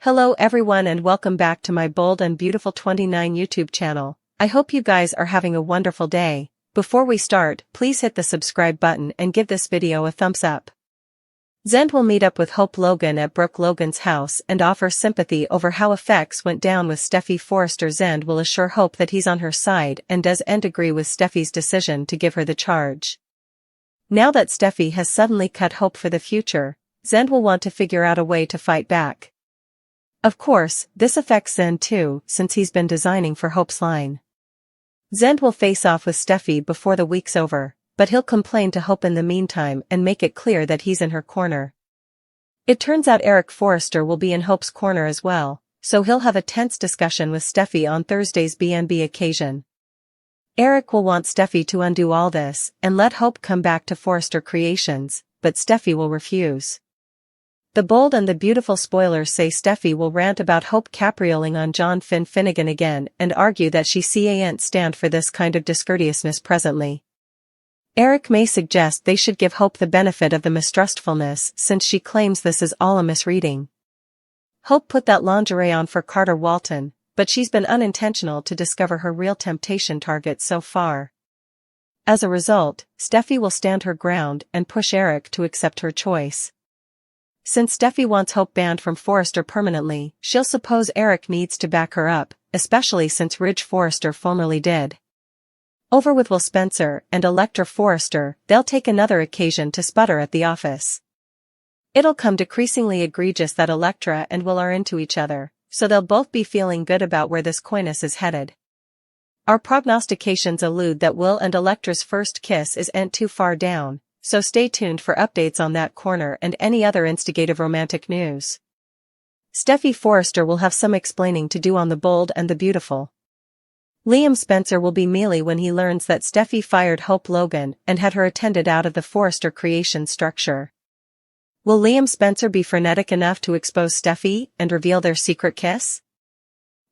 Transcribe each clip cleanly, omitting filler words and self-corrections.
Hello everyone and welcome back to my Bold and Beautiful 29 YouTube channel. I hope you guys are having a wonderful day. Before we start, please hit the subscribe button and give this video a thumbs up. Zend will meet up with Hope Logan at Brooke Logan's house and offer sympathy over how effects went down with Steffy. Forrester. Zend will assure Hope that he's on her side and does agree with Steffy's decision to give her the charge. Now that Steffy has suddenly cut hope for the future, Zend will want to figure out a way to fight back. Of course, this affects Zend too, since he's been designing for Hope's line. Zend will face off with Steffy before the week's over, but he'll complain to Hope in the meantime and make it clear that he's in her corner. It turns out Forrester will be in Hope's corner as well, so he'll have a tense discussion with Steffy on Thursday's B&B occasion. Eric will want Steffy to undo all this and let Hope come back to Forrester Creations, but Steffy will refuse. The Bold and the Beautiful spoilers say Steffy will rant about Hope caprioling on John Finnegan again and argue that she can't stand for this kind of discourteousness presently. Eric may suggest they should give Hope the benefit of the mistrustfulness since she claims this is all a misreading. Hope put that lingerie on for Carter Walton, but she's been unintentional to discover her real temptation target so far. As a result, Steffy will stand her ground and push Eric to accept her choice. Since Steffy wants Hope banned from Forrester permanently, she'll suppose Eric needs to back her up, especially since Ridge Forrester formerly did. Over with Will Spencer and Electra Forrester, they'll take another occasion to sputter at the office. It'll come decreasingly egregious that Electra and Will are into each other, so they'll both be feeling good about where this coyness is headed. Our prognostications allude that Will and Electra's first kiss isn't too far down, so stay tuned for updates on that corner and any other instigative romantic news. Steffy Forrester will have some explaining to do on the Bold and the Beautiful. Liam Spencer will be mealy when he learns that Steffy fired Hope Logan and had her attended out of the Forrester Creation structure. Will Liam Spencer be frenetic enough to expose Steffy and reveal their secret kiss?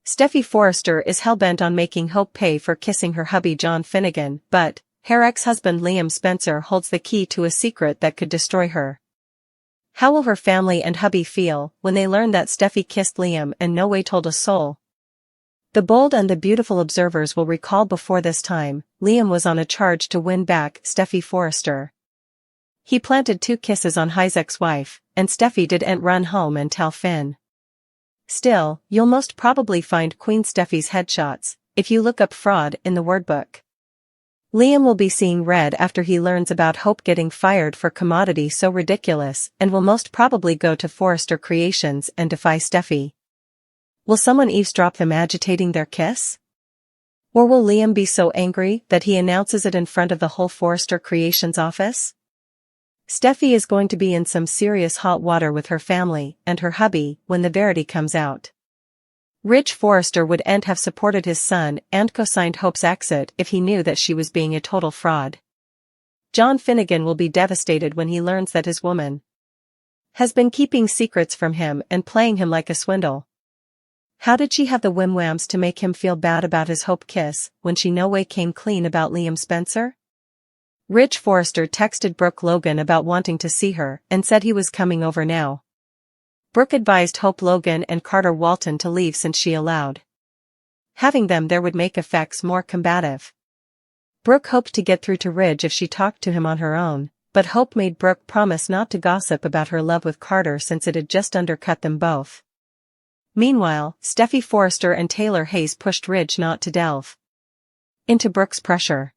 Steffy Forrester is hellbent on making Hope pay for kissing her hubby John Finnegan, but her ex-husband Liam Spencer holds the key to a secret that could destroy her. How will her family and hubby feel when they learn that Steffy kissed Liam and no way told a soul? The Bold and the Beautiful observers will recall before this time, Liam was on a charge to win back Steffy Forrester. He planted 2 kisses on High's ex-wife, and Steffy didn't run home and tell Finn. Still, you'll most probably find Queen Steffy's headshots, if you look up fraud in the wordbook. Liam will be seeing red after he learns about Hope getting fired for commodity so ridiculous and will most probably go to Forrester Creations and defy Steffy. Will someone eavesdrop them agitating their kiss? Or will Liam be so angry that he announces it in front of the whole Forrester Creations office? Steffy is going to be in some serious hot water with her family and her hubby when the verity comes out. Ridge Forrester wouldn't have supported his son and co-signed Hope's exit if he knew that she was being a total fraud. John Finnegan will be devastated when he learns that his woman has been keeping secrets from him and playing him like a swindle. How did she have the whim-whams to make him feel bad about his Hope kiss when she no way came clean about Liam Spencer? Ridge Forrester texted Brooke Logan about wanting to see her and said he was coming over now. Brooke advised Hope Logan and Carter Walton to leave since she allowed. Having them there would make effects more combative. Brooke hoped to get through to Ridge if she talked to him on her own, but Hope made Brooke promise not to gossip about her love with Carter since it had just undercut them both. Meanwhile, Steffy Forrester and Taylor Hayes pushed Ridge not to delve into Brooke's pressure.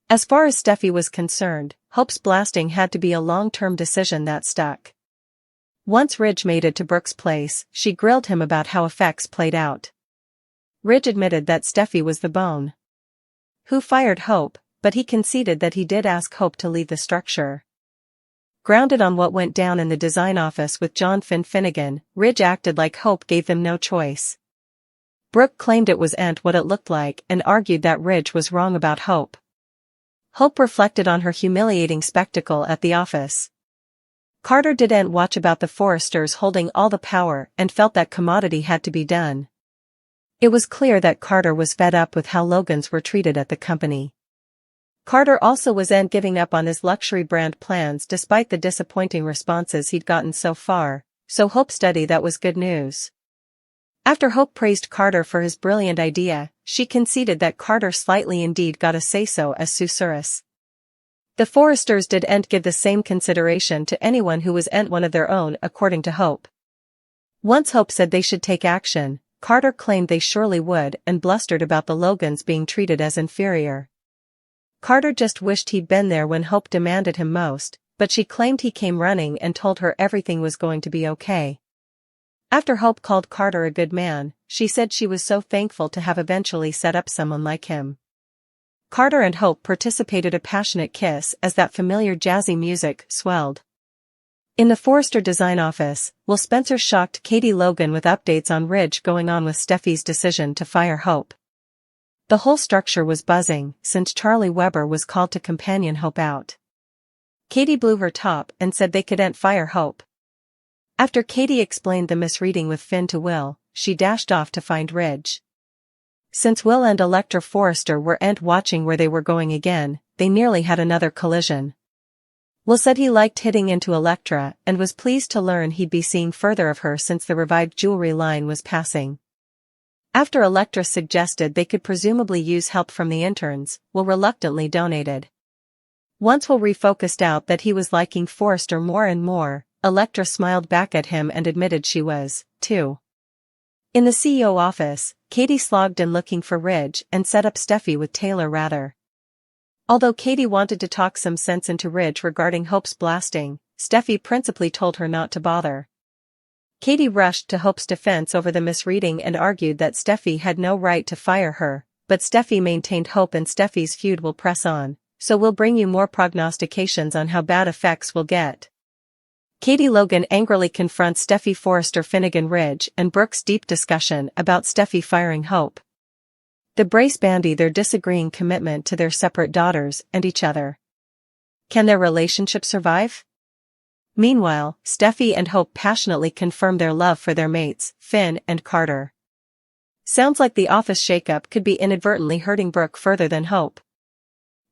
As far as Steffy was concerned, Hope's blasting had to be a long-term decision that stuck. Once Ridge made it to Brooke's place, she grilled him about how effects played out. Ridge admitted that Steffy was the bone who fired Hope, but he conceded that he did ask Hope to leave the structure. Grounded on what went down in the design office with John Finnegan, Ridge acted like Hope gave them no choice. Brooke claimed it wasn't what it looked like and argued that Ridge was wrong about Hope. Hope reflected on her humiliating spectacle at the office. Carter didn't watch about the Forresters holding all the power and felt that commodity had to be done. It was clear that Carter was fed up with how Logans were treated at the company. Carter also wasn't giving up on his luxury brand plans despite the disappointing responses he'd gotten so far, so Hope study that was good news. After Hope praised Carter for his brilliant idea, she conceded that Carter slightly indeed got a say-so as susurrus. The Forresters didn't give the same consideration to anyone who was one of their own, according to Hope. Once Hope said they should take action, Carter claimed they surely would and blustered about the Logans being treated as inferior. Carter just wished he'd been there when Hope demanded him most, but she claimed he came running and told her everything was going to be okay. After Hope called Carter a good man, she said she was so thankful to have eventually set up someone like him. Carter and Hope participated a passionate kiss as that familiar jazzy music swelled. In the Forrester design office, Will Spencer shocked Katie Logan with updates on Ridge going on with Steffy's decision to fire Hope. The whole structure was buzzing since Charlie Weber was called to companion Hope out. Katie blew her top and said they couldn't fire Hope. After Katie explained the misreading with Finn to Will, she dashed off to find Ridge. Since Will and Electra Forrester weren't watching where they were going again, they nearly had another collision. Will said he liked hitting into Electra and was pleased to learn he'd be seeing further of her since the revived jewelry line was passing. After Electra suggested they could presumably use help from the interns, Will reluctantly donated. Once Will refocused out that he was liking Forrester more and more, Electra smiled back at him and admitted she was, too. In the CEO office, Katie slogged in looking for Ridge and set up Steffy with Taylor Rather. Although Katie wanted to talk some sense into Ridge regarding Hope's blasting, Steffy principally told her not to bother. Katie rushed to Hope's defense over the misreading and argued that Steffy had no right to fire her, but Steffy maintained Hope and Steffy's feud will press on, so we'll bring you more prognostications on how bad effects will get. Katie Logan angrily confronts Steffy Forrester Finnegan Ridge and Brooke's deep discussion about Steffy firing Hope. The brace bandy their disagreeing commitment to their separate daughters and each other. Can their relationship survive? Meanwhile, Steffy and Hope passionately confirm their love for their mates, Finn and Carter. Sounds like the office shakeup could be inadvertently hurting Brooke further than Hope.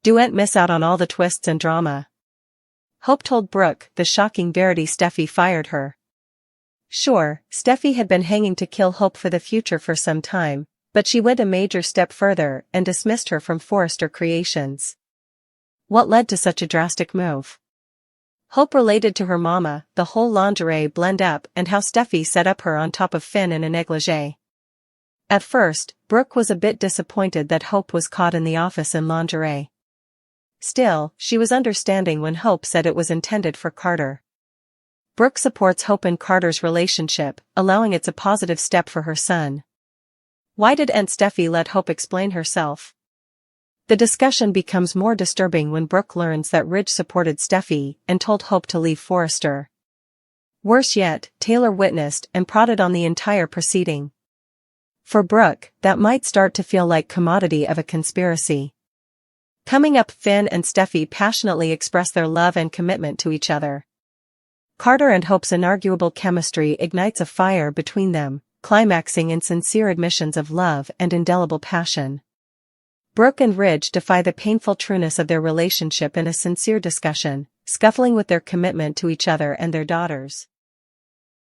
Don't miss out on all the twists and drama. Hope told Brooke the shocking verity Steffy fired her. Sure, Steffy had been hanging to kill Hope for the future for some time, but she went a major step further and dismissed her from Forrester Creations. What led to such a drastic move? Hope related to her mama, the whole lingerie blend up and how Steffy set up her on top of Finn in a negligee. At first, Brooke was a bit disappointed that Hope was caught in the office in lingerie. Still, she was understanding when Hope said it was intended for Carter. Brooke supports Hope and Carter's relationship, allowing it's a positive step for her son. Why didn't Steffy let Hope explain herself? The discussion becomes more disturbing when Brooke learns that Ridge supported Steffy and told Hope to leave Forrester. Worse yet, Taylor witnessed and prodded on the entire proceeding. For Brooke, that might start to feel like commodity of a conspiracy. Coming up, Finn and Steffy passionately express their love and commitment to each other. Carter and Hope's inarguable chemistry ignites a fire between them, climaxing in sincere admissions of love and indelible passion. Brooke and Ridge defy the painful trueness of their relationship in a sincere discussion, scuffling with their commitment to each other and their daughters.